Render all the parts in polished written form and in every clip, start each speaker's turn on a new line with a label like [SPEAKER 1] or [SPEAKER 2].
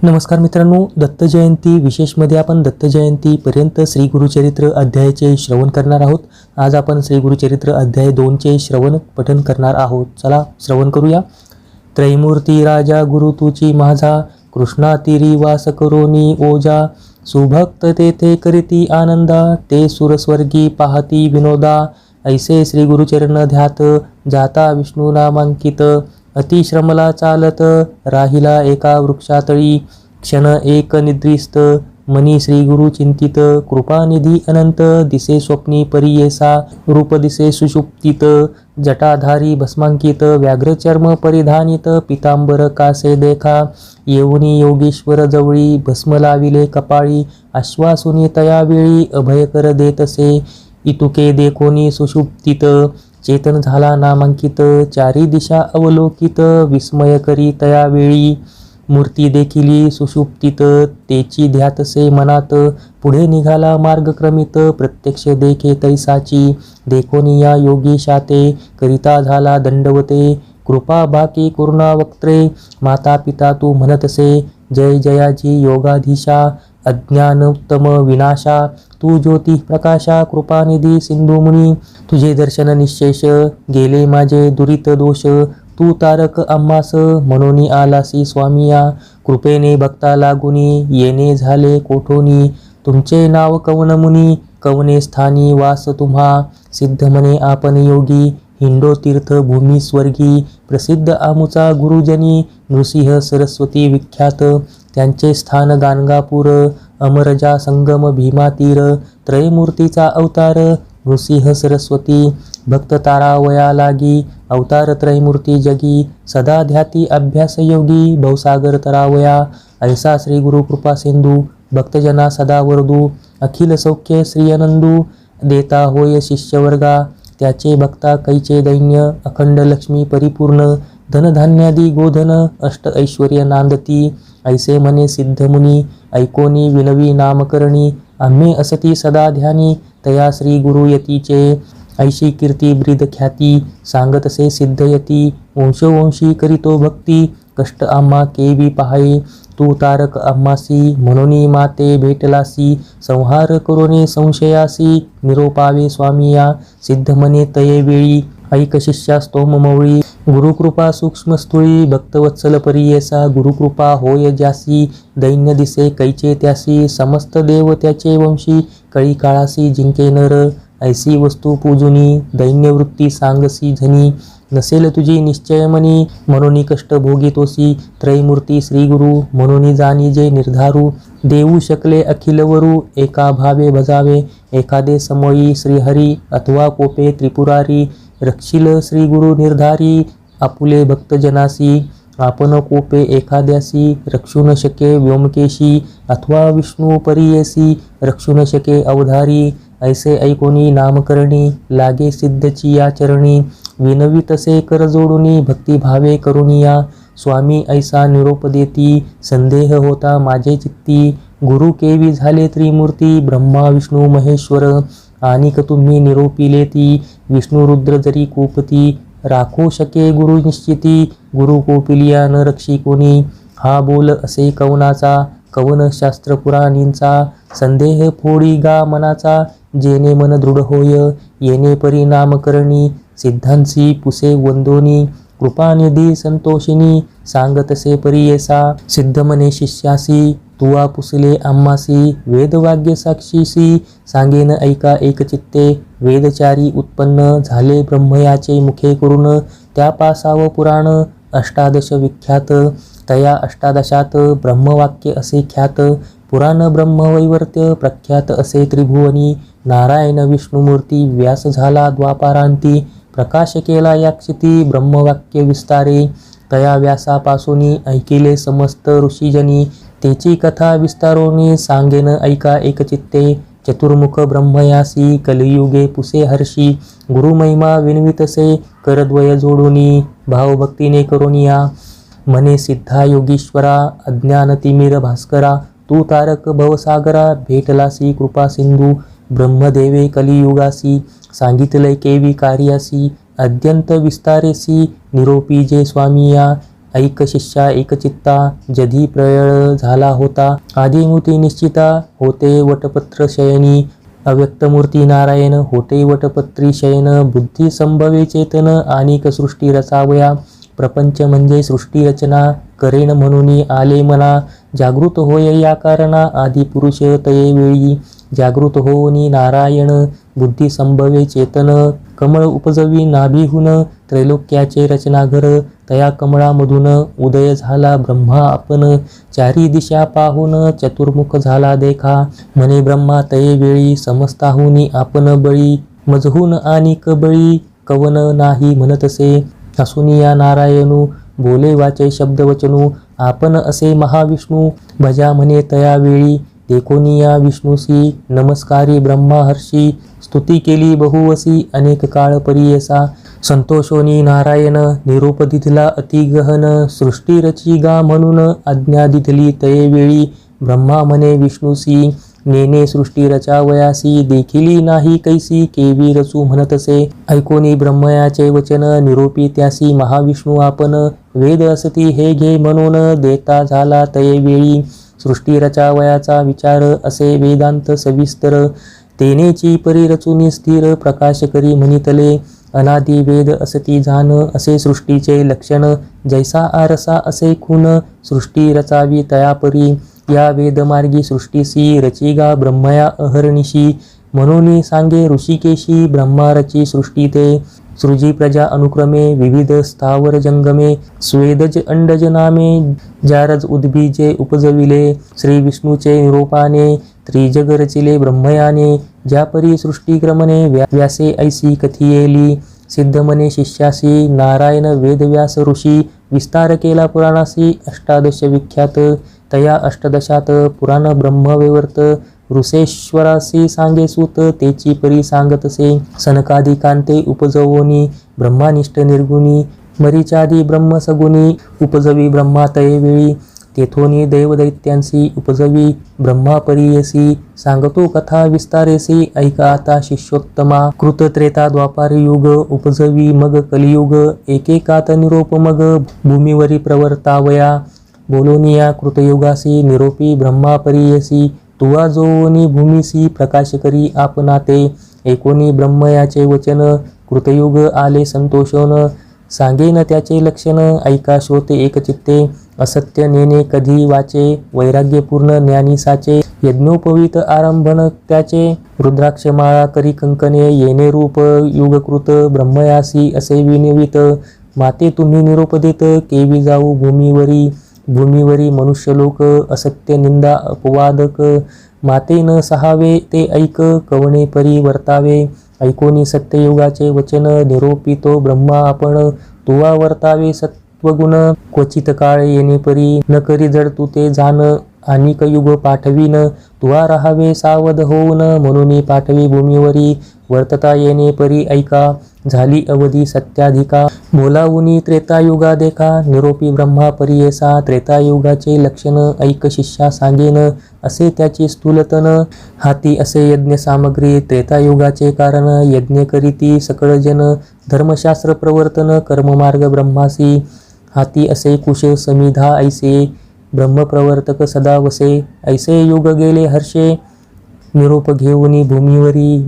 [SPEAKER 1] नमस्कार मित्रांनो, दत्त जयंती विशेषमध्ये आपण दत्त जयंतीपर्यंत श्री गुरुचरित्र अध्यायाचे श्रवण करणार आहोत. आज आपण श्री गुरुचरित्र अध्याय 2चे श्रवण पठन करणार आहोत. चला श्रवण करूया. त्रैमूर्ती राजा गुरु तुची माझा, कृष्णा तीरी वास करोनी ओजा. सुभक्त तेथे करीती आनंदा, ते सुरस्वर्गी पाहती विनोदा. ऐसे श्री गुरुचरण ध्यात, जाता विष्णू नामांकित. अतिश्रमला चालत, राहिला एका वृक्षातळी. क्षण एक निद्रिस्त, मनी श्री गुरु चिंतित. कृपानिधी अनंत, दिसे स्वप्नी परियेसा. रूप दिसे सुषुप्तीत, जटाधारी भस्मांकित. व्याघ्रचर्म परिधानित, पितांबर कासे देखा. येऊनी योगेश्वर जवळी, भस्म लाविले कपाळी. आश्वासुनी तयावेळी, अभयकर देतसे. इतुके देखोनी सुषुप्तीत, चेतन झाला नामांकित. चारी दिशा अवलोकित, विस्मय करी तयावेळी. मूर्ती देखिली सुषुप्तीत, तेची ध्यातसे मनात. पुढे निघाला मार्गक्रमित, प्रत्यक्ष देखे तैसाची. देखोनिया योगीशाते, करिता झाला दंडवते. कृपा बाकी करुणा वक्त्रे, माता पिता तू म्हणतसे. जय जयाजी योगाधीशा, अज्ञानोत्तम विनाशा. तू ज्योती प्रकाशा, कृपानिधी सिंधू मुनी. तुझे दर्शन निशेष, गेले माझे दुरित दोष. तू तारक आम्हास, म्हणून आलासी स्वामिया. कृपेने भक्ता लागुनी, येणे झाले कोठोनी. तुमचे नाव कवन मुनी, कवने स्थानी वास तुम्हा. सिद्ध म्हणे आपण योगी, हिंडो तीर्थ भूमी स्वर्गी. प्रसिद्ध आमुचा गुरुजनी, नृसिंह सरस्वती विख्यात. त्यांचे स्थान गाणगापूर, अमरजा संगम भीमातीर. त्रयमूर्तीचा अवतार, नृसिंह सरस्वती. भक्त तारावया लागी, अवतार त्रयमूर्ती जगी. सदा ध्याती अभ्यास योगी, भवसागर तरावया. ऐसा श्री गुरु कृपा सिंधू, भक्तजना सदा वरदू. अखिल सौख्य श्री अनंदू, देता होय शिष्यवर्गा. त्याचे भक्ता कैचे दैन्य, अखंड लक्ष्मी परिपूर्ण. धनधान्यादी गोधन, अष्ट ऐश्वर्य नांदती. ऐसे म्हणे सिद्ध मुनी, ऐकोनी विनवी नामकरणी. आम्ही असती सदा ध्यानी, तया श्री गुरु यतीचे. ऐशी कीर्ती ब्रीद ख्याती, सांगतसे सिद्ध यती. वंशवंशी करीतो भक्ती, कष्ट आम्हा केवी पाहाये. तू तारक आम्हासी, म्हणून माते भेटलासी. संहार करोने संशयासी, निरोपावे स्वामिया. सिद्ध म्हणे तये वेळी, ऐक शिष्या स्तोम मवळी. गुरुकृपा सूक्ष्म स्थूळी, भक्तवत्सल परियेसा. गुरुकृपा होय ज्यासी, दैन्य दिसे कैचे त्यासी. समस्त देव त्याचे वंशी, कळी काळासी जिंके नर. ऐसी वस्तू पूजुनी, दैन्यवृत्ती सांगसी झनी. नसेल तुझी निश्चय मनी, म्हणून कष्ट भोगितोसी. त्रयमूर्ती श्री गुरु, म्हणून जाणी जे निर्धारू. देऊ शकले अखिल वरू, एका भावे भजावे. एखादे समयी श्रीहरी, अथवा कोपे त्रिपुरारी. रक्षिल श्री गुरु निर्धारी, आपुले भक्तजनासी. आपण कोपे एखाद्यासी, रक्षू न शके व्योमकेशी. अथवा विष्णू परियेसी, रक्षू न शके अवधारी. ऐसे ऐकोनी नामकरणी, लागे सिद्धची या चरणी. विनवितसे कर जोडुनी, भक्तिभावे करुनिया. स्वामी ऐसा निरोप देती, संदेह होता माझे चित्ती. गुरु केवी झाले त्रिमूर्ती, ब्रह्मा विष्णू महेश्वर. आणिक तुम्ही निरोपिले ती, विष्णू रुद्र जरी कोपती. राखो शके गुरु निश्चिती, गुरु कोपिलिया न रक्षी कोणी. हा बोल असे कवनाचा, कवन शास्त्र पुराणींचा. संदेह फोडी गा मनाचा, जेने मन दृढ होय. येणे परिणाम करणी, सिद्धांसी पुसे वंदोनी. कृपानिधी संतोषिनी, सांगतसे परियेसा. सिद्ध मने शिष्यासी, तुवा पुसले आम्हासी. वेदवाग्य साक्षीसी, सांगेन ऐका एक चित्ते. वेदचारी उत्पन्न झाले ब्रह्मयाचे मुखे करून. त्या पासाव पुराण, अष्टादश विख्यात. तया अष्टादशात, ब्रह्मवाक्य असे ख्यात. पुराण ब्रह्मवैवर्त्य, प्रख्यात असे त्रिभुवनी. नारायण विष्णुमूर्ती, व्यास झाला द्वापारांती. प्रकाश केला याक्षिती, ब्रह्मवाक्य विस्तारे. तया व्यासापासूनी, ऐकिले समस्त ऋषीजनी. तेची कथा विस्तारोनी, सांगेन ऐका एक चित्ते. चतुर्मुख ब्रह्मयासी, कलियुगे पुसे हर्षी. गुरुमहिमा विनवितसे, करद्वय जोडुनी. भावभक्तीने करुनिया, म्हणे सिद्धा योगीश्वरा. अज्ञान तिमिर भास्करा, तू तारक भवसागरा. भेटलासी कृपा सिंधू, ब्रह्मदेवे कलियुगासी. सांगितले केवी कार्यासी, अत्यंत विस्तारेसी. निरोपी जे स्वामिया. ऐक शिष्या एकचित्ता, जधी प्रयळ झाला होता, आदिमूर्ती निश्चिता, होते वटपत्र शयनी, अव्यक्तमूर्ती नारायण, होते वटपत्री शयन, बुद्धी संभवे चेतन, आणिक सृष्टी रचावया, प्रपंच म्हणजे सृष्टी रचना, करेन म्हणून आले मना, जागृत होय या कारणा, आदि पुरुष तये वेळी, जागृत होऊनी नारायण, बुद्धी संभवे चेतन, कमळ उपजवी नाभीहून, त्रैलोक्याचे रचनाघर, तया कमळामधून उदय झाला ब्रह्मा आपण, चारी दिशा पाहून चतुर्मुख झाला देखा, म्हणे ब्रह्मा तये वेळी, समस्ताहुनी आपण बळी, मजहून आणिक बळी, कवन नाही म्हणतसे, हसुनिया नारायणू, बोले वाचे शब्द वचनू, आपण असे महाविष्णू, भजा म्हणे तया वेळी, देखोनिया विष्णूसी, नमस्कारी ब्रह्मा हर्षी, स्तुती केली बहुवसी, अनेक काळ परियसा, संतोषोनी नारायण, निरोप दिधला अति गहन, सृष्टी रची गा म्हणून, आज्ञा दिधली तये वेळी, ब्रह्मा म्हणे विष्णूसी, नेने सृष्टी रचावयासी, देखिली नाही कैसी, केवी रचू म्हणतसे, ऐकोनी ब्रह्मयाचे वचन, निरोपी त्यासी महाविष्णू आपण, वेद असती हे घे म्हणून, देता झाला तये वेळी, सृष्टी रचावयाचा विचार, असे वेदांत सविस्तर, तेनेची परी रचूनी स्थिर, प्रकाश करी म्हणितले, अनादि वेद असती जाण, असे सृष्टीचे लक्षण, जैसा आरसा असे खून, सृष्टी रचावी तयापरी, या वेदमार्गी सृष्टीसी, रचिगा ब्रह्मया अहर्निशी, म्हणून सांगे ऋषिकेशी, ब्रह्मा रची सृष्टी ते, सृजी प्रजा अनुक्रमे, विविध स्थावर जंगमे, स्वेदज अंडज नामे, जारज उद्बीजे उपजविले, श्री विष्णूचे निरोपाने, त्रिजग रचिले ब्रह्मयाने, ज्यापरी सृष्टीक्रमणे, व्यासे ऐसी कथियेली, सिद्ध मने शिष्यासी, नारायण वेदव्यास ऋषी, विस्तार केला पुराणासी, अष्टादश विख्यात, तया अष्टदशात, पुराण ब्रह्मवेवर्त, ऋषेश्वरासी सांगे सूत, तेची परी सांगतसे, सनकादिकांते उपजवोनी, ब्रह्मानिष्ठ निर्गुणी, मरीचादी ब्रह्म सगुणी, उपजवी ब्रह्मा तये वेळी, तेथोनी देवदैत्यांसी, उपजवी ब्रह्मा परियसी, सांगतो कथा विस्तारेसी, ऐका आता शिष्योत्तमा, कृत त्रेता द्वापार युग, उपजवी मग कलियुग, एकेकात निरोप मग, भूमीवरी प्रवर्तावया, बोलोनिया कृतयुगासी, निरोपी ब्रह्मा परियसी, तुवा जोनी भूमीसी, प्रकाश करी आपणाते, एकोनी ब्रह्मयाचे वचन, कृतयुग आले संतोषोन, सांगेन त्याचे लक्षण, ऐका श्रोते एकचित्ते, असत्य नेने कधी वाचे, वैराग्यपूर्ण ज्ञानी साचे, यज्ञोपवीत आरंभन त्याचे, रुद्राक्षमाळा करी कंकणे, येणे रूप युगकृत, ब्रह्मयासी असे विनिवित, माते तुम्ही निरोप देत, केवी जाऊ भूमीवरी, भूमीवरी मनुष्यलोक, असत्य निंदा अपवादक, माते न सहावे ते ऐक, कवणे परी वर्तावे, ऐकोनी सत्ययुगाचे वचन, निरोपितो ब्रह्मा आपण, तुवा वर्तावे सत्वगुण, क्वचित काळ येणे परी, न करी जड तू ते जाण, अनिक युग पाठवीन, तुवा राहावे सावध होऊन, म्हणून पाठवी भूमीवरी, वर्तता येणे परी ऐका, झाली अवधी सत्याधिका, बोलावुनी त्रेतायुगा देखा, निरोपी ब्रह्मा परियेसा, त्रेतायुगाचे लक्षण, ऐक शिष्या सांगेन, असे त्याची स्थूलतन, हाती असे यज्ञ सामग्री, त्रेतायुगाचे कारण, यज्ञ करीती सकळ जन, धर्मशास्त्र प्रवर्तन, कर्ममार्ग ब्रह्मासी, हाती असे कुश समिधा ऐसे, ब्रह्मप्रवर्तक सदा वसे, ऐसे युग गेले हर्षे, निरोप घेऊनी भूमीवरी,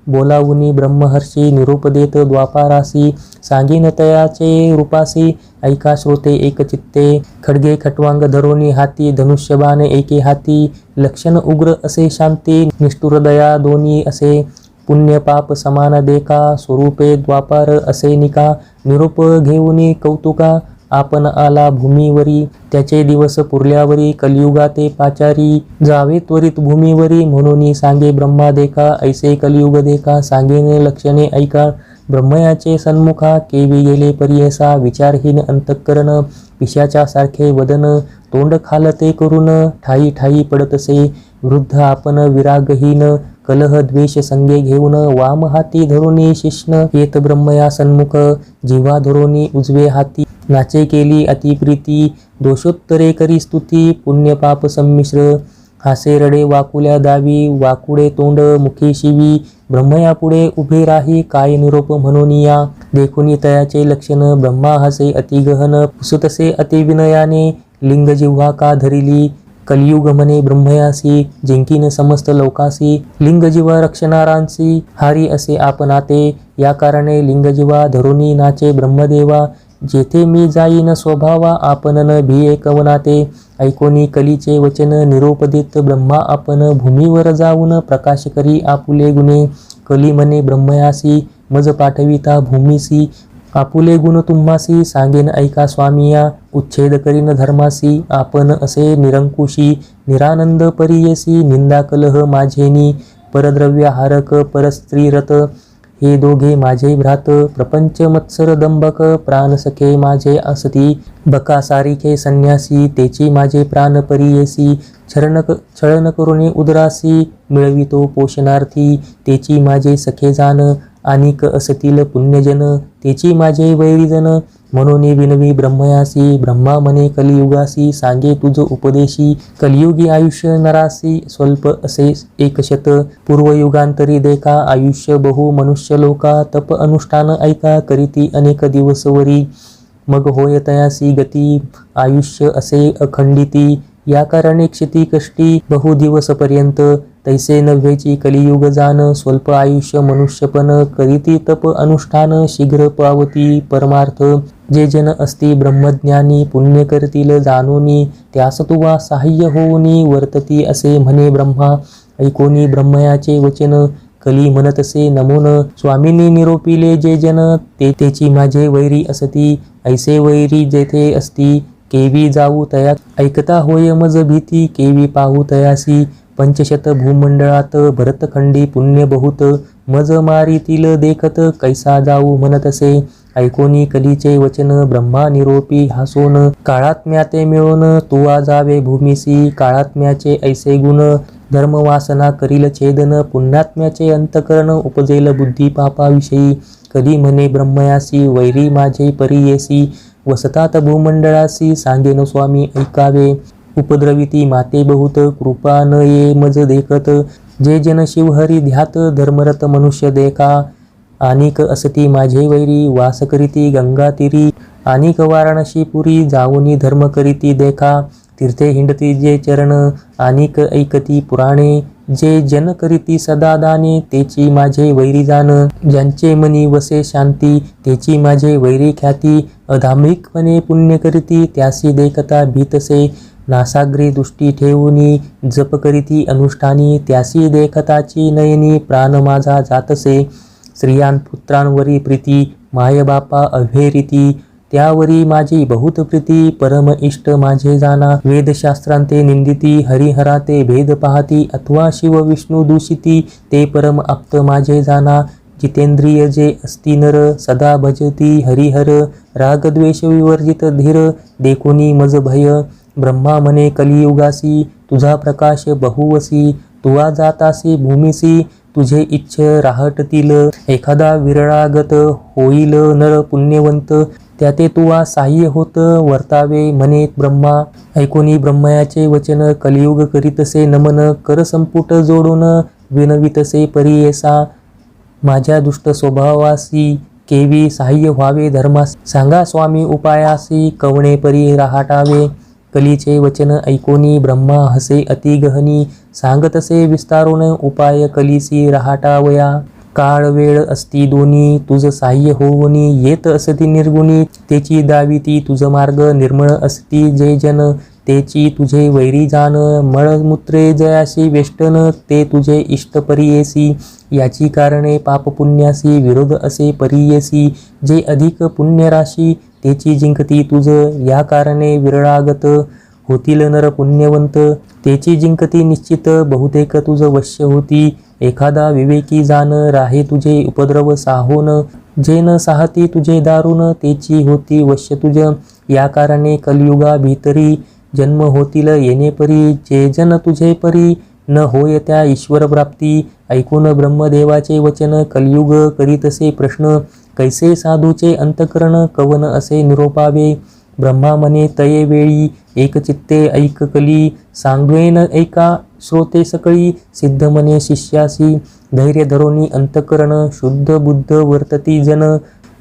[SPEAKER 1] बोलावुनी ब्रह्महर्षी, निरोप देत द्वापारासी, सांगेन तयाचे रूपासी, ऐका श्रोते एकचित्ते, खड्गे खटवांग धरोनी हाती, धनुष्यबाण एके हाती, लक्षण उग्र असे शांती, निष्ठुर दया दोन्ही असे, पुण्य पाप समान देखा, स्वरूपे द्वापार असे निका, निरोप घेऊनी कौतुका, आपण आला भूमीवरी, त्याचे दिवस पुरल्यावरी, कलियुगाते पाचारी, जावे त्वरित भूमीवरी, म्हणून सांगे ब्रह्मा देखा, ऐसे कलियुग देखा, सांगेन लक्षणे ऐका, ब्रह्मयाचे सन्मुखा, केवी गेले परियसा, विचारहीन अंतःकरण, पिशाच्या सारखे वदन, तोंड खालते करून, ठाई ठाई पडतसे, वृद्ध आपण विरागहीन, कलह द्वेष संगे घेऊन, वाम हाती धरुनी शिष्ण, येत ब्रह्मया सन्मुख, जीवा धरुनी उजवे हाती, नाचे केली अतिप्रीती, दोषोत्तरे करी स्तुती, पुण्य पाप संमिश्र, हासे रडे वाकुल्या दावी, वाकुडे तोंड मुखी शिवी, ब्रह्मया पुढे उभे राही काय निरोप म्हणून या. देखुनी तयाचे लक्षण ब्रह्मा हसे अति गहन पुसतसे अति विनयाने लिंग जिव्हा का धरिली. कलियुग म्हणे ब्रह्मयासी जिंकीन समस्त लोकासी लिंग जीवा रक्षणारांसी हारी असे आपणाते. या कारणे लिंग जीवा धरुनी नाचे ब्रह्मदेवा जेथे मी जाईन स्वभावा आपण न भिये कवनाते. ऐकोनी कलीचे वचन निरोपदित ब्रह्मा आपण भूमीवर जाऊन प्रकाश करी आपुले गुणे. कली म्हणे ब्रह्मयासी मज पाठविता भूमीसी आपुले गुण तुम्हासी सांगेन ऐका स्वामिया. उच्छेद करीन धर्मासी आपण असे निरंकुशी निरानंद परियसी निंदा कलह माझेनी. परद्रव्य हारक परस्त्रीरत हे दोघे माझे भ्रात प्रपंच मत्सर दंबक प्राण सखे माझे असती. बका सारिखे संन्यासी तेची माझे प्राण परियेसी. छळन करुणी उदरासी मिळवितो पोषणार्थी तेची माझे सखे जाण. अनिक असतील पुण्यजन तेची माझे वैरीजन. म्हणून विनवी ब्रह्मयासी ब्रह्मा म्हणे कलियुगासी सांगे तुझ उपदेशी. कलियुगी आयुष्य नरासी स्वल्प असे एकशत पूर्वयुगांतरी देखा. आयुष्य बहु मनुष्य लोका तप अनुष्ठान ऐका करीती अनेक दिवसवरी. मग होय तयासी गती आयुष्य असे अखंडिती. या कारणे क्षिती कष्टी बहु दिवसपर्यंत तैसे नव्हेची कलियुग जाण. स्वल्प आयुष्य मनुष्यपण करीती तप अनुष्ठान शीघ्र पावती परमार्थ. जे जन असती ब्रह्मज्ञानी पुण्य करतील जाणोनी त्यास तुवा सहाय्य होऊनी वर्तती असे म्हणे ब्रह्मा. ऐकोनी ब्रह्मयाचे वचन कली म्हणतसे नमोन. स्वामींनी निरोपिले जे जन तेची माझे वैरी असती. ऐसे वैरी जेथे असती केवी जाऊ तया ऐकता होय मज भीती केवी पाहू तयासी. पंचशत भूमंडळात भरतखंडी पुण्य बहुत मज मारीतील देखत कैसा जाऊ म्हणतसे. ऐकोनी कलीचे वचन ब्रह्मा निरोपी हासोन. काळात्म्याते मिळून तुवा जावे भूमीसी. काळात्म्याचे ऐसे गुण धर्मवासना करील छेदन. पुण्यात्म्याचे अंतकरण उपजेल बुद्धी पापाविषयी. कधी म्हणे ब्रह्मयासी वैरी माझे परियेसी. वसतात भूमंडळासी सांगेन स्वामी ऐकावे. उपद्रविती माते बहुत कृपा न ये मज देखत. जे जन शिवहरी ध्यात धर्मरत मनुष्य देखा. अनिक असती माझे वैरी वास करीती गंगा तीरी. अनिक वाराणसी पुरी जाऊनी धर्म करीती देखा. तीर्थे हिंडती जे चरण अनिक ऐकती पुराणे. जे जन करीती सदा दाने तेची माझे वैरी जाण. ज्यांचे मनी वसे शांती तेची माझे वैरी ख्याती. अधार्मिकपणे पुण्य करीती त्यासी देखता भीतसे. नासाग्री दृष्टी ठेवूनी जप करीती अनुष्ठानी त्यासी देखताची नयनी प्राण माझा जातसे. स्त्रियां पुत्रांवरी प्रीती माय बापा अव्हेरीती त्यावरी माझी बहुत प्रीती. परम इष्ट माझे जाना वेदशास्त्रांते निंदिती. हरिहराते भेद पाहती अथवा शिव विष्णू दूषिती. ते परम आप्त माझे जाना. जितेंद्रिय जे असती नर सदा भजती हरिहर. रागद्वेष विवर्जित धीर देखुनी मज भय. ब्रह्मा म्हणे कलियुगासी तुझा प्रकाश बहुवसी. तुवा जातासी भूमीसी तुझे इच्छ राहटतील. एखादा विरळागत होईल नर पुण्यवंत त्याते तुवा सहाय्य होत वर्तावे म्हणे ब्रह्मा. ऐकोनी ब्रह्मयाचे वचन कलियुग करीतसे नमन. कर संपुट जोडून विनवितसे परियेसा. माझ्या दुष्ट स्वभावासी केवी सहाय्य व्हावे धर्मास. सांगा स्वामी उपायासी कवणे परी राहटावे. कलीचे वचन ऐकोनी ब्रह्मा हसे अति गहनी. सांगतसे विस्तारून उपाय कलीसी राहटावया. काळ वेळ असती दोन्ही तुझ सहाय्य होऊनी. येत असती निर्गुणी तेची दाविती तुझ मार्ग. निर्मळ असती जे जन तेची तुझे वैरी जाण. मळमूत्रे जयाशी वेष्टन ते तुझे इष्ट परियेसी. याची कारणे पापपुण्यासी विरोध असे परियेसी. जे अधिक पुण्यराशी तेची जिंकती तुझ. या कारणे विरळागत होतील नर पुण्यवंत तेची जिंकती निश्चित. बहुतेक तुझ वश्य होती एखादा विवेकी जाण. राहे तुझे उपद्रव साहोन जे न साहती तुझे दारुण तेची होती वश्य तुझ. या कारणे कलियुगा भीतरी जन्म होतील येणे परी. जे जन तुझे परी न होय त्या ईश्वर प्राप्ती. ऐकून ब्रह्मदेवाचे वचन कलियुग करीतसे प्रश्न. कैसे साधूचे अंतकरण कवन असे निरोपावे. ब्रह्मा म्हणे तये वेळी एक चित्ते ऐक कली. सांगवेन ऐका श्रोते सकळी. सिद्ध म्हणे शिष्यासी धैर्य धरोनी अंतकरण शुद्ध बुद्ध वर्तती जन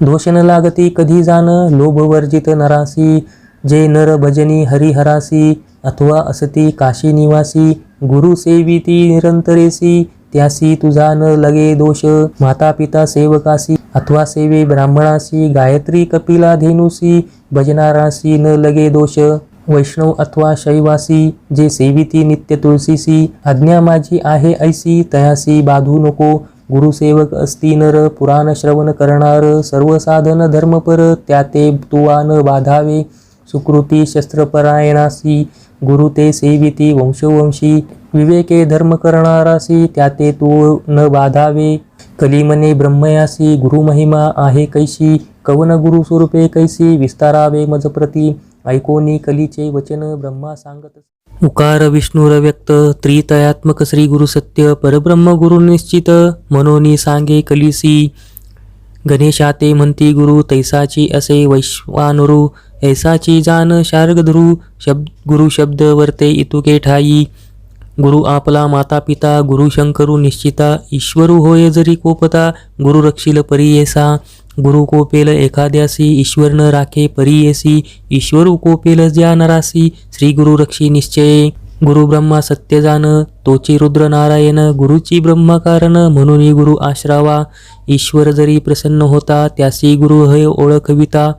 [SPEAKER 1] दोष न लागती कधी जाण लोभ वर्जित नरासी जे नर भजनी हरिहरासी अथवा असती काशी निवासी गुरु सेविती निरंतरेसी त्यासी तुझा न लगे दोष माता पिता सेवकासी अथवा सेवे ब्राह्मणासी गायत्री कपिला धेनुसी भजनारासी न लगे दोष वैष्णव अथवा शैवासी जे सेविती नित्य तुळशीसी आज्ञा माझी आहे ऐसी तयासी बाधू नको गुरुसेवक असती नर पुराण श्रवण करणार सर्व साधन धर्मपर त्या ते तुवा न बाधावे सुकृती शस्त्रपरायणासी गुरु ते सेविती वंशवंशी विवेके धर्म करणारासी त्या ते तू न बाधावे कलिमने ब्रह्मयासी गुरु महिमा आहे कैशी कवन गुरु स्वरूपे कैसी विस्तारावे मजप्रती ऐकोनी कलीचे वचन ब्रह्मा सांगत उकार विष्णुर व्यक्त त्रितयात्मक श्री गुरु सत्य परब्रह्म गुरु निश्चित मनोनी सांगे कलिसी गणेशाते म्हणती गुरु तैसाची असे वैश्वानरू ऐसाची जान शार्गधरू गुरु शब्द वर्ते इतुके ठाई गुरु आपला माता पिता गुरु शंकरू निश्चिता ईश्वरू होय जरी कोपता गुरु रक्षिल परियेसा गुरु कोपेल एखाद्यासी ईश्वर न राखे परियेसी ईश्वरू कोपेल ज्या नरासी श्री गुरु रक्षी निश्चये गुरु ब्रह्मा सत्य जान तोची रुद्र नारायण गुरुची ब्रह्म कारण म्हणून गुरु आश्रावा ईश्वर जरी प्रसन्न होता त्यासी गुरु हय ओळखविता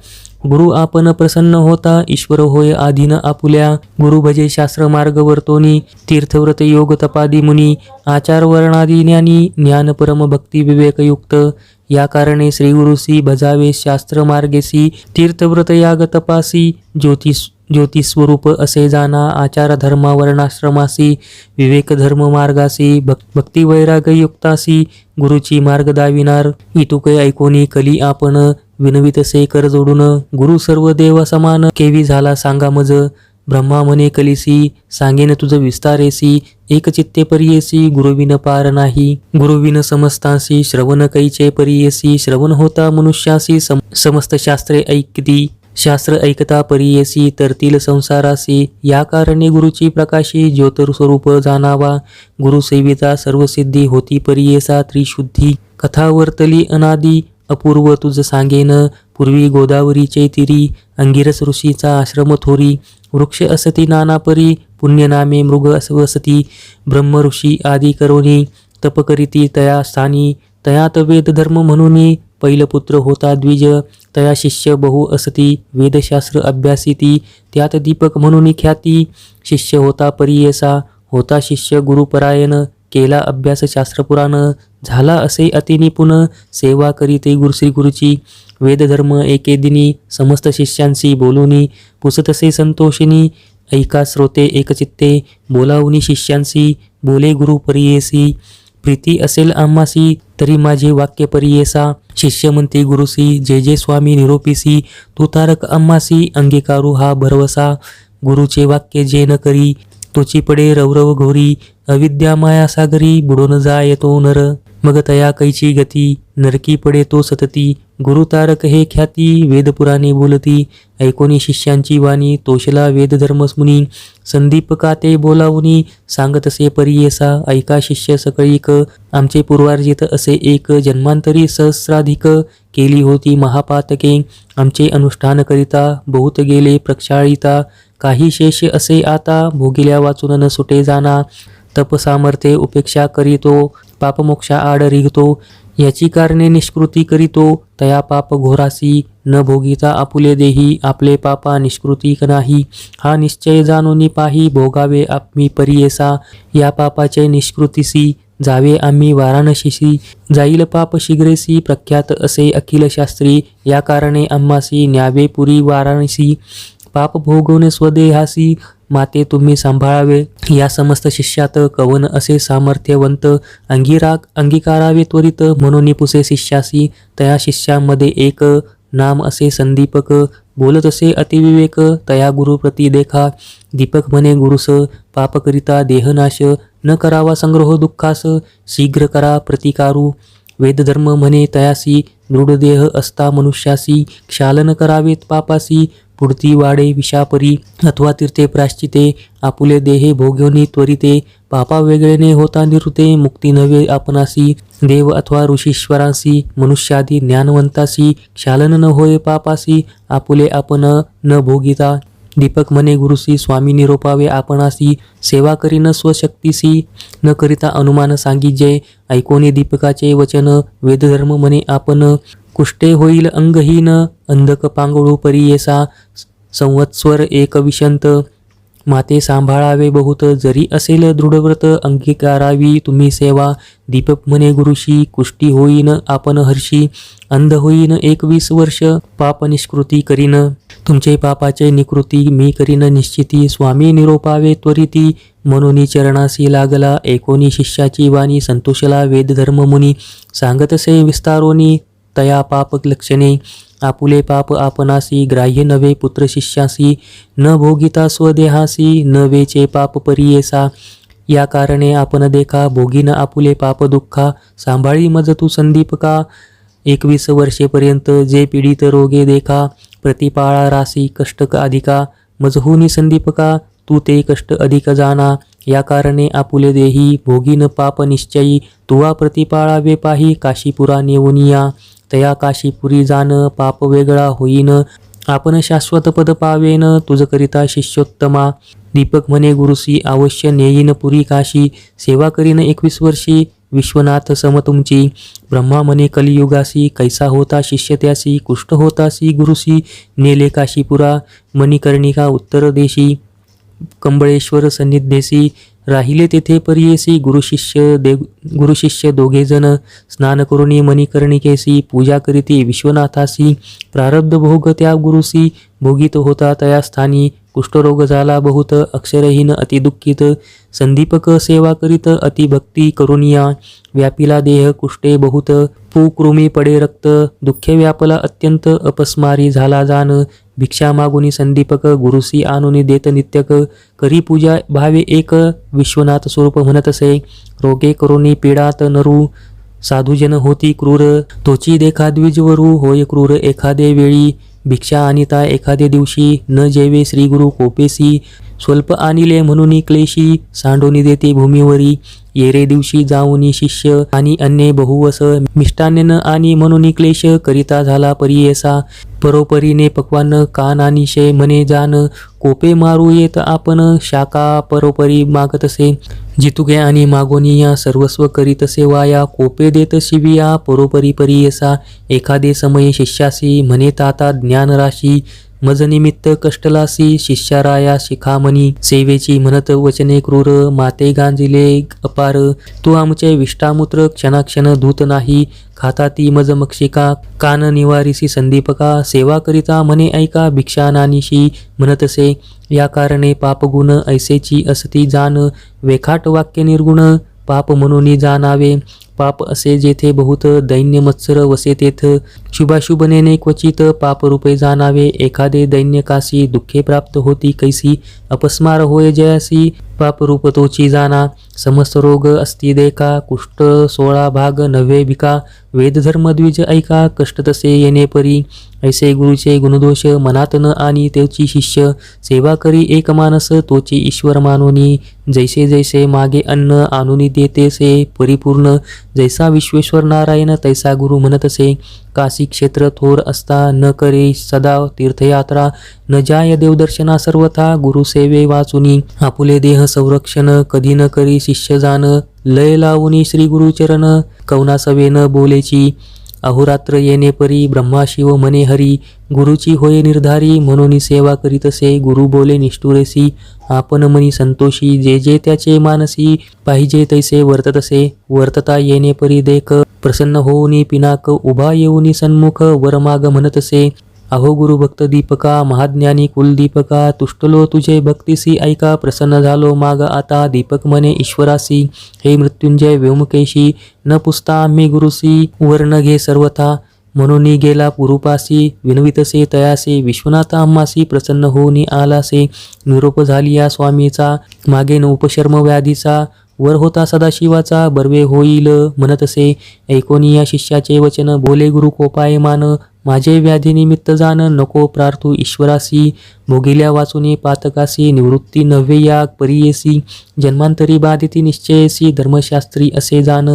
[SPEAKER 1] गुरु आपण प्रसन्न होता ईश्वर होय आधीन आपुल्या गुरु भजे शास्त्र मार्ग वर्तोनी तीर्थव्रत योग तपादी मुनी आचार वर्णादी ज्ञानी ज्ञान परम भक्ती विवेकयुक्त या कारणे श्री गुरुसी भजावे शास्त्र मार्गेसी तीर्थव्रत याग तपासी ज्योतिस्वरूप असे जाना आचार धर्म वर्णाश्रमासी विवेक धर्म मार्गासी भक्ती वैरागयुक्तासी गुरुची मार्ग दाविनार इतुके ऐकोनी कली आपण विनवितसे कर जोडून गुरु सर्व देव समान केवी झाला सांगा मज ब्रह्मा म्हणे कलिसी सांगेन तुझ विस्तारेसी एक चित्ते परियेसी गुरुविन पार नाही गुरुविन समस्तासी श्रवण कैचे परियेसी श्रवण होता मनुष्यासी समस्त शास्त्रे ऐकती शास्त्र ऐकता परियेसी तरतील संसारासी या कारणे गुरुची प्रकाशी ज्योतर स्वरूप जाणावा गुरु सेविता सर्व सिद्धी होती परियेसा त्रिशुद्धी कथा वर्तली अनादी अपूर्व तुझ सांगेन पूर्वी गोदावरीचे तिरी अंगिरस ऋषीचा आश्रम थोरी वृक्ष असती नाना परी पुण्यनामे मृग वसती ब्रह्म ऋषी आदी करोनी तप करीती तया स्थानी तयात वेद धर्म म्हणून पैलपुत्र होता द्विज तया शिष्य बहु असती वेदशास्त्र अभ्यासिती त्यात दीपक म्हणून ख्याती शिष्य होता परियेसा होता शिष्य गुरुपरायण केला अभ्यास शास्त्रपुराण झाला असे अतिनिपुण सेवा करीते श्री गुरुची वेदधर्म एके दिनी समस्त शिष्यांशी बोलूनी पुसतसे संतोषिनी ऐका श्रोते एकचित्ते बोलावनी शिष्यांशी बोले गुरु परियेसी प्रीती असेल आम्हासी तरी माझे वाक्य परियेसा शिष्य म्हणते गुरुसी जे जे स्वामी निरोपीसी तू तारक आम्हासी अंगीकारू हा भरवसा गुरुचे वाक्य जे न करी तोची पडे रवरव घोरी अविद्या माया सागरी बुडून जाय तो नर मग तया कैची गती नरकी पडे तो सतती गुरु तारक हे ख्याती वेदपुराणे बोलती ऐकोनी शिष्यांची वाणी तोषला वेदधर्मस्मुनी संदीपकाते बोलावनी सांगतसे परियेसा ऐका शिष्य सकळीक आमचे पूर्वार्जित असे एक जन्मांतरी सहस्राधिक केली होती महापातके आमचे अनुष्ठान करिता बहुत गेले प्रक्षाळिता काही शेष असे आता भोगिल्या वाचून न सुटे जाना तप सामर्थ्ये उपेक्षा करीतो पापमोक्षा आड रिघतो याची कारणे निष्कृती करीतो तया पाप घोरासी न भोगिता आपुले देही आपले पापा निष्कृती नाही हा निश्चय जाणून पाही भोगावे आम्ही परियेसा या पापाचे निष्कृतीसी जावे आम्ही वाराणसीसी जाईल पाप शीघ्रेसी प्रख्यात असे अखिल शास्त्री या कारणे आम्हासी न्यावे पुरी वाराणसी पाप भोगवणे स्वदेहासी माते तुम्ही सांभाळावे या समस्त शिष्यात कवन असे सामर्थ्यवंत अंगीकारावे त्वरित म्हणून पुसे शिष्यासी तया शिष्यामध्ये एक नाम असे संदीपक बोलत असे अतिविवेक तया गुरुप्रती देखा दीपक म्हणे गुरुस पापकरिता देहनाश न करावा संग्रह दुःखास शीघ्र करा प्रतिकारू वेदधर्म म्हणे तयासी दृढदेह असता मनुष्यासी क्षालन करावेत पापासी पुढती वाडे विषापरी अथवा तीर्थे प्राश्चिते आपुले देहे भोग्योनी त्वरिते पापा वेगळेने होता निवृत्ते, मुक्ती नव्हे आपणासी, देव अथवा ऋषीश्वरासी, मनुष्यादी ज्ञानवंतासी, क्षालन न होय पापासी, आपुले आपण न भोगिता, दीपक म्हणे गुरुसी, स्वामी निरोपावे आपणासी, सेवा करीन स्वशक्तीसी, न करिता अनुमान सांगिजे, ऐकोनी दीपकाचे वचन, वेदधर्म म्हणे आपण, कुष्टे होईल अंगहीन, अंधक पांगळू परियेसा, संवत्सर एक विशंत, माते सांभाळावे बहुत, जरी असेल दृढव्रत, अंगीकारावी तुम्ही सेवा, दीपक म्हणे गुरुशी, कुष्टी होईन आपण हर्षी, अंध होईन 21 वर्ष, पाप निष्कृती करीन, तुमचे पापाचे निकृती मी करीन निश्चिती, स्वामी निरोपावे त्वरिती, म्हणून चरणासी लागला, एकोणी शिष्याची वाणी, संतोषला वेदधर्म मुनी, सांगतसे विस्तारोनी, तया पाप लक्षणे, आपुले पाप आपणासी, ग्राह्य नवे पुत्र शिष्यासी, न भोगिता स्वदेहासी, न वेचे पाप परियेसा, या कारणे आपण देखा, भोगीन आपुले पाप दुःखा, सांभाळी मज तू संदीपका, 21 वर्षेपर्यंत जे पीडित रोगे देखा, प्रतिपाळा रासी कष्ट अधिका, मजहुनी संदीपका, तू ते कष्ट अधिक जाना, या कारणे आपुले देही, भोगीन पाप निश्चयी, तुवा प्रतिपाळावे पाही, काशीपुरा नेऊनिया, तया काशीपुरी जान, पाप वेगळा होईन, आपण शाश्वत पद पावेन, तुझ करिता शिष्योत्तमा, दीपक म्हणे गुरुसी, अवश्य नेईन पुरी काशी, सेवा करीन 21 वर्षी, विश्वनाथ सम तुमची, ब्रह्मा म्हणे कलियुगासी, कैसा होता शिष्य त्यासी, कुष्ठ होतासी गुरुसी, नेले काशीपुरा, मणिकर्णिका उत्तर देशी, कंबळेश्वर सन्निधेसी, राहिले तेथे परियेसी, गुरुशिष्य दोघे जण, स्नान करुणी मणिकर्णिकेसी, पूजा करीती विश्वनाथासी, प्रारब्ध भोग त्या गुरुसी, भोगित होता तया स्थानी, कुष्ठरोग झाला बहुत, अक्षरहीन अतिदुःखित, संदीपक सेवा करीत अतिभक्ती करुनिया, व्यापिला देह कुष्ठे बहुत, पुकृमी पडे रक्त, दुःखे व्यापला अत्यंत, अपस्मारी झाला जान, भिक्षा मागुनी संदीपक, गुरुसी आणुनी देत नित्यक, करी पूजा भावे एक, विश्वनाथ स्वरूप म्हणतसे, रोगे करुनी पीडात नरू, साधुजन होती क्रूर, तोची देखा द्विजवरू, होय क्रूर एखादे वेळी, भिक्षा आणिता एखादे दिवशी, न जेवे श्रीगुरु कोपेसी, स्वल्प आणिले म्हणून क्लेशी, सांडोनी देते भूमीवरी, येरे दिवशी जाऊनी शिष्य, आणि अन्ये बहुवस, मिष्टान्न आणि म्हणून क्लेश, करिता झाला परियेसा, परोपरीने पक्वान कान आणि शे म्हणे जान, कोपे मारू येत आपण, शाखा परोपरी मागतसे, जितुके आणि मागोनिया, सर्वस्व करीतसे वाया, कोपे देत शिविया, परोपरी परियेसा, एखादे समये शिष्यासी, म्हणे ताता ज्ञानराशी, मज निमित्त कष्टलासी, शिष्याराया शिखामणी, सेवेची म्हणत वचने क्रूर, माते गांजिले अपार, तू आमचे विष्टामूत्र क्षणाक्षण धूत नाही, खाता ती मज मक्षिका, कान निवारिसी संदीपका, सेवा करिता म्हणे ऐका, भिक्षा नानिशी म्हणतसे, या कारणे पापगुण ऐसेची असती जाण, वेखाट वाक्य निर्गुण, पाप म्हणून जाणावे, पाप असे जेथे बहुत, दैन्य मत्सर वसे तेथ, शुभाशुभनेने क्वचित, पापरूपे जाणावे, एखादे दैन्य कासी, दुःखे प्राप्त होती कैसी, अपस्मार होय जयासी, पापरूप तोची जाना, समस्त रोग अस्ति देखा, कुष्ठ 16 भाग नव्हे भिका, वेदधर्म द्विज ऐका, कष्ट तसे येणे परी, ऐसे गुरुचे गुणदोष मनात न आणि त्याची शिष्य, सेवा करी एक मानस, तोची ईश्वर मानोनी, जैसे जैसे मागे अन्न आणुनी देतेसे परिपूर्ण, जैसा विश्वेश्वर नारायण तैसा गुरु म्हणतसे, काशी क्षेत्र थोर असता, न करे सदा तीर्थयात्रा, न जाय देवदर्शना सर्वथा, गुरुसेवे वाचुनी, आपुले देह संरक्षण, कधी न करी शिष्य जाण, लय लावुनी श्री गुरुचरण, कौनासवेन बोलेची, अहोरात्र येणे परी, ब्रह्मा शिव म्हणे हरी, गुरुची होय निर्धारी, म्हणून सेवा करीतसे, गुरु बोले निष्ठुरेसी, आपण मनी संतोषी, जे जे त्याचे मानसी, पाहिजे तैसे वर्ततसे, वर्तता येणे परी देख, प्रसन्न होऊनी पिनाक, उभा येऊनी सन्मुख, वरमाग म्हणतसे, अहो गुरु भक्त दीपका, महाज्ञानी कुलदीपका, तुष्टलो तुझे भक्तीसी ऐका, प्रसन्न झालो माग आता, दीपक म्हणे ईश्वरासी, हे मृत्युंजय व्योमकेशी, न पुसता आम्ही गुरुसी, वर्ण घे सर्वथा, म्हणून गेला पुरुपासी, विनवितसे तयासे, विश्वनाथ आम्हासी, प्रसन्न होऊनी आलासे, निरोप झाली या स्वामीचा, मागे न उपशर्म व्याधीचा, वर होता सदाशिवाचा, बर्वे होईल म्हणतसे, ऐकोनी या शिष्याचे वचन, बोले गुरु कोपायमान, माझे व्याधीनिमित्त जाण नको प्रार्थू ईश्वरासी. भोगिल्या वाचुनी पातकासी निवृत्ती नव्हे या परियेसी. जन्मांतरी बाधिती निश्चयसी धर्मशास्त्री असे जाण.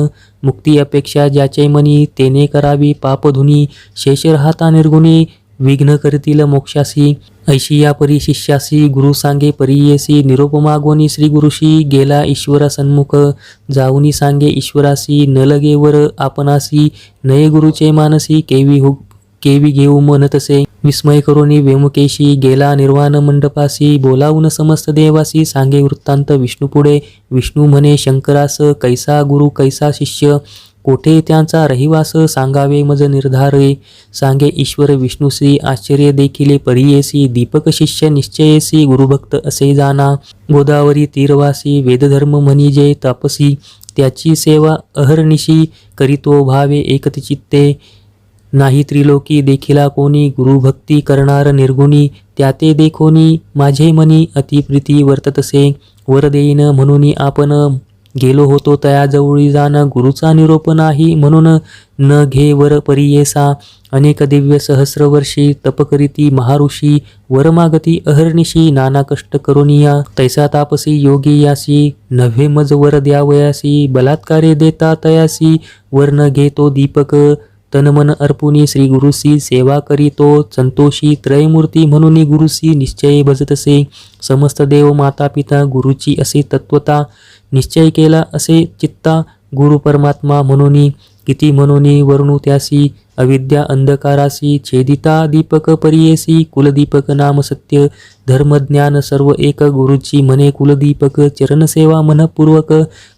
[SPEAKER 1] मुक्ती अपेक्षा ज्याचे मनी तेने करावी पापधुनी. शेष राहता निर्गुणी विघ्न करतील मोक्षासी. ऐशी या परी शिष्यासी गुरु सांगे परियेसी. निरोप मागोनी श्री गुरुशी गेला ईश्वर सन्मुख. जाऊनी सांगे ईश्वरासी न लगे वर आपणासी. नये गुरुचे मानसी केवी घेऊ मन तसे. विस्मय करुनी वेमुकेशी गेला निर्वाण मंडपासी. बोलावून समस्त देवासी सांगे वृत्तांत विष्णू पुढे. विष्णू म्हणे शंकरास कैसा गुरु कैसा शिष्य. कोठे त्यांचा रहिवास सांगावे मज निर्धारे. सांगे ईश्वर विष्णूसी आश्चर्य देखिले परियेसी. दीपक शिष्य निश्चयेसी गुरुभक्त असे जाना. गोदावरी तीरवासी वेदधर्म म्हणिजे तापसी. त्याची सेवा अहर्निशी करीतो भावे एकचित्ते. नाही त्रिलोकी देखिला कोणी गुरुभक्ती करणार निर्गुणी. त्याते देखोनी माझे मनी अतिप्रीती वर्ततसे. वर देईन म्हणून आपण गेलो होतो तयाजवळी जाण. गुरुचा निरोप नाही म्हणून न घे वर परियेसा. अनेक दिव्य सहस्रवर्षी तप करीती महाऋषी. वर मागती अहर्निशी नाना कष्ट करुनिया. तैसा तापसी योगी यासी नव्हे मज वर द्यावयासी. बलात्कारे देता तयासी वर न घेतो दीपक. तनमन अर्पुनी श्री गुरुसी सेवा करीतो संतोषी. त्रयमूर्ती म्हणून गुरुसी निश्चय भजतसे. समस्त देव माता पिता गुरुची असे तत्वता. निश्चय केला असे चित्ता गुरु परमात्मा म्हणून. किती म्हणून वर्णू त्यासी अविद्या अंधकारासी. छेदिता दीपक परियेसी कुलदीपक नाम सत्य. धर्मज्ञान सर्व एक गुरुची म्हणे कुलदीपक. चरणसेवा मनपूर्वक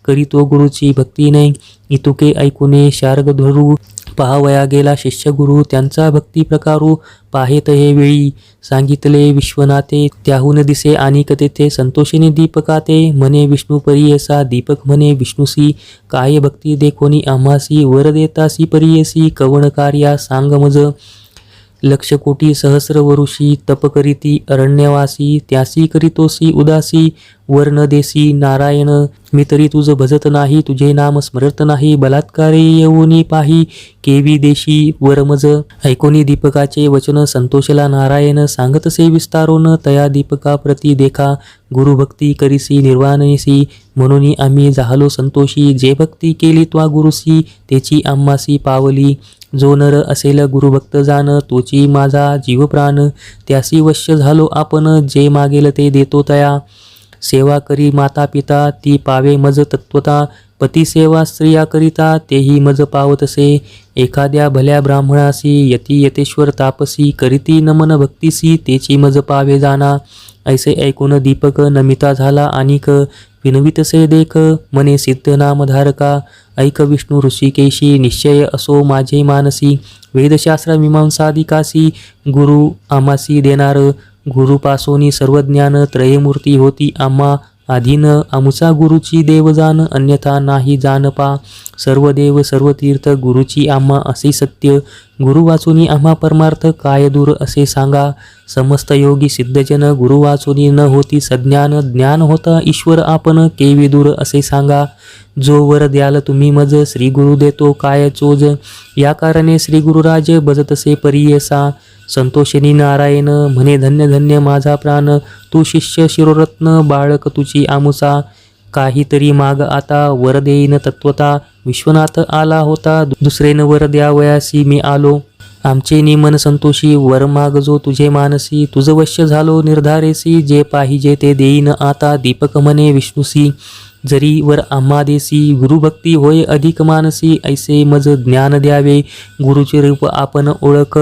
[SPEAKER 1] करीतो गुरुची भक्ती नाही. इतुके ऐकुने शार्ग धरू पाहावया गेला शिष्य गुरु. त्यांचा भक्ती प्रकारू पाहेत हे वेळी. सांगितले विश्वनाथे त्याहून दिसे आणिक तेथे. संतोषिनी दीपकाते म्हणे विष्णू परियेसा. दीपक म्हणे विष्णुसी काय भक्ती देखोनी आम्हासी. वर देतासी परियेसी कवण कार्या सांग मज. लक्ष कोटी सहस्र वरुषी तप करीती अरण्यवासी. त्यासी करीतोसी उदासी वर न देसी नारायण. मी तरी तुझ भजत नाही तुझे नाम स्मरत नाही. बलात्कारे येऊनी पाही केवी देशी वर मज. ऐकोनी दीपकाचे वचन संतोषला नारायण. सांगतसे विस्तारून तया दीपका प्रती देखा. गुरुभक्ती करीसी निर्वाणेसी म्हणून आम्ही झालो संतोषी. जे भक्ती केली त्वा गुरुसी तेची आम्हासी पावली. जो नर असेल गुरुभक्त जाण तोची माझा जीव प्राण. त्यासी वश्य झालो आपण जे मागेल ते देतो तया. सेवा करी माता पिता ती पावे मज तत्वता. पती सेवा स्त्रिया करिता तेही मज पावतसे. एखाद्या भल्या ब्राह्मणासी यती यतेश्वर तापसी. करीती नमन भक्तीसी तेची मज पावे जाना. ऐसे ऐकून दीपक नमिता झाला आणिक. विनवितसे देख मने सिद्ध नामधारका. ऐक विष्णू ऋषिकेशी निश्चय असो माझे मानसी. वेदशास्त्र मीमांसादिकासी गुरु आमासी देणार. गुरुपासोनी सर्व ज्ञान त्रयमूर्ती होती आम्हा आधीन. आमुचा गुरुची देव जाण अन्यथा नाही जाण पा. सर्व देव सर्व तीर्थ गुरुची आम्हा असे सत्य. गुरु वाचुनी आम्हा परमार्थ काय दूर असे सांगा. समस्त योगी सिद्धजन गुरु वाचुनी न होती सज्ञान. ज्ञान होता ईश्वर आपण केवी दूर असे सांगा. जो वर द्याल तुम्ही मज श्री गुरु देतो काय चोज. या कारणे श्री गुरुराज भजतसे परियेसा. संतोषिनी नारायण म्हणे धन्य धन्य माझा प्राण. तू शिष्य शिरोरत्न बाळक तुझी आमुसा. काहीतरी माग आता वर देईन तत्वता. विश्वनाथ आला होता दुसरे न वर द्यावयासी मी आलो. आमचे निमन संतोषी वर माग जो तुझे मानसी. तुझ वश्य झालो निर्धारेसी. जे पाहिजे ते देईन आता. दीपक म्हणे विष्णुसी जरी वर आम्हा देसी. गुरुभक्ती होय अधिक मानसी. ऐसे मज ज्ञान द्यावे गुरुचे रूप आपण ओळख.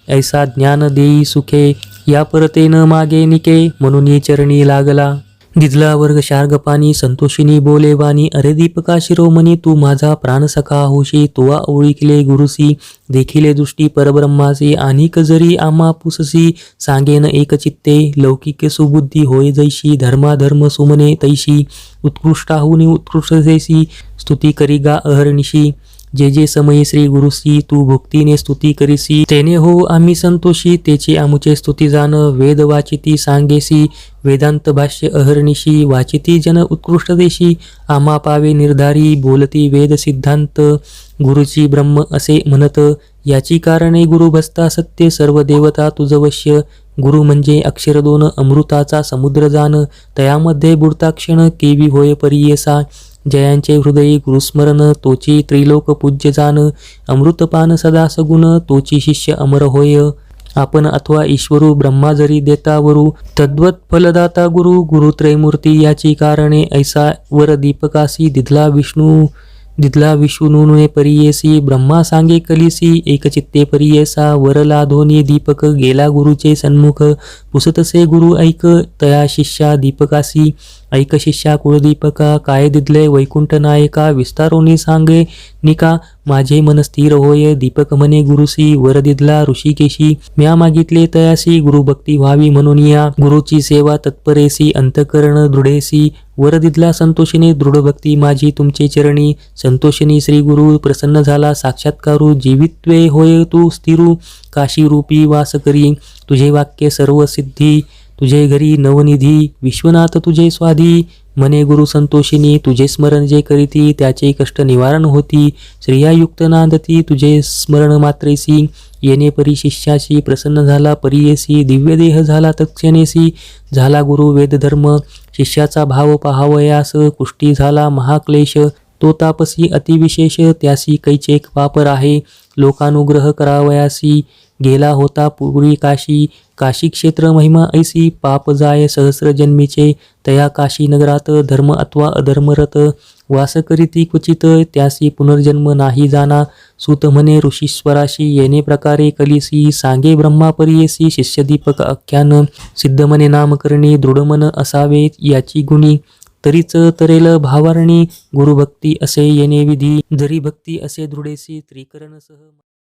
[SPEAKER 1] ऐसा ज्ञान देई सुखे या परते न मागे निके. म्हणून चरणी लागला. दिजला वर्ग शार्ग पाणी संतोषिनी बोले वाणी. अरे दीपका शिरोमणी तू माझा प्राण सखा होशी. तुवा ओळखले गुरुसी देखिले दृष्टी परब्रह्मासी. आणिक जरी आम्हा पुससी सांगेन एक चित्ते. लौकिक सुबुद्धी होय जैशी धर्माधर्म सुमने तैशी. उत्कृष्टाहुनी उत्कृष्टतेसी स्तुती करी गा अहर्निशी. जे जे समयी श्री गुरुसी तू भक्तीने स्तुती करीसी तेने हो आम्ही संतोषी तेचे आमुचे स्तुती जाण वेद वाचिती सांगेसी वेदांत भाष्य अहर्निशी वाचिती जन उत्कृष्ट देशी आम्हा पावे निर्धारी बोलती वेद सिद्धांत गुरुची ब्रह्म असे म्हणत याची कारणे गुरु भस्ता सत्य सर्व देवता तुझ वश्य गुरु म्हणजे अक्षर दोन अमृताचा समुद्र जाण तयामध्ये बुडताक्षण केवी होय परियेसा जयांचे हृदयी गुरुस्मरण तोची त्रिलोक पूज्य जाण अमृतपान सदा सगुण तोची शिष्य अमर होय आपण अथवा ईश्वरू ब्रह्मा जरी देता वरू तद्वत फलदाता गुरु गुरुत्रयमूर्ती याची कारणे ऐसा वर दीपकासी दिधला विष्णूने परियेसी ब्रह्मा सांगे कलिसी एकचित्ते परियेसा वरला धोनी दीपक गेला गुरुचे सन्मुख पुसतसे गुरु ऐक तया शिष्या दीपकासी ऐक शिष्या कुळदीपका काय दिदले वैकुंठ नायका विस्तारोनी सांगे निका माझे मन स्थिर होय दीपक म्हणे गुरुसी वर दिदला ऋषिकेशी म्या मागितले तयासी गुरुभक्ती व्हावी म्हणून या गुरुची सेवा तत्परेसी अंतकरण दृढेसी वर दिदला संतोषिनी दृढ भक्ती माझी तुमचे चरणी संतोषिनी श्री गुरु प्रसन्न झाला साक्षात्कारू जीवित्वे होय तू स्थिरू काशी रूपी वास करी तुझे वाक्य सर्व सिद्धी तुझे घरी नवनिधी विश्वनाथ तुझे स्वाधी म्हणे गुरु संतोषिनी तुझे स्मरण जे करीती त्याचे कष्ट निवारण होती श्रेयायुक्त नांदती तुझे स्मरण मात्रेसी येणे परी शिष्याशी प्रसन्न झाला परियेसी दिव्य देह झाला तत्क्षणेसी झाला गुरु वेदधर्म शिष्याचा भाव पहावयास कुष्टी झाला महाक्लेश तो तापसी अतिविशेष त्यासी कैचेक वापर आहे लोकानुग्रह करावयासी गेला होता पूर्वी काशी क्षेत्र महिमा ऐसी पाप जाय सहस्र जन्मीचे तया काशी नगरात धर्म अथवा अधर्मरत वास करीती क्वचित त्यासी पुनर्जन्म नाही जाना सूत म्हणे ऋषीश्वराशी येणे प्रकारे कलिसी सांगे ब्रह्मा परियेसी शिष्यदीपक आख्यान सिद्ध म्हणे नामकरणी दृढमन असावे याची गुणी तरीच तरेल भावारणी गुरुभक्ती असे येणे विधी जरी भक्ती असे दृढेसी त्रिकरणसह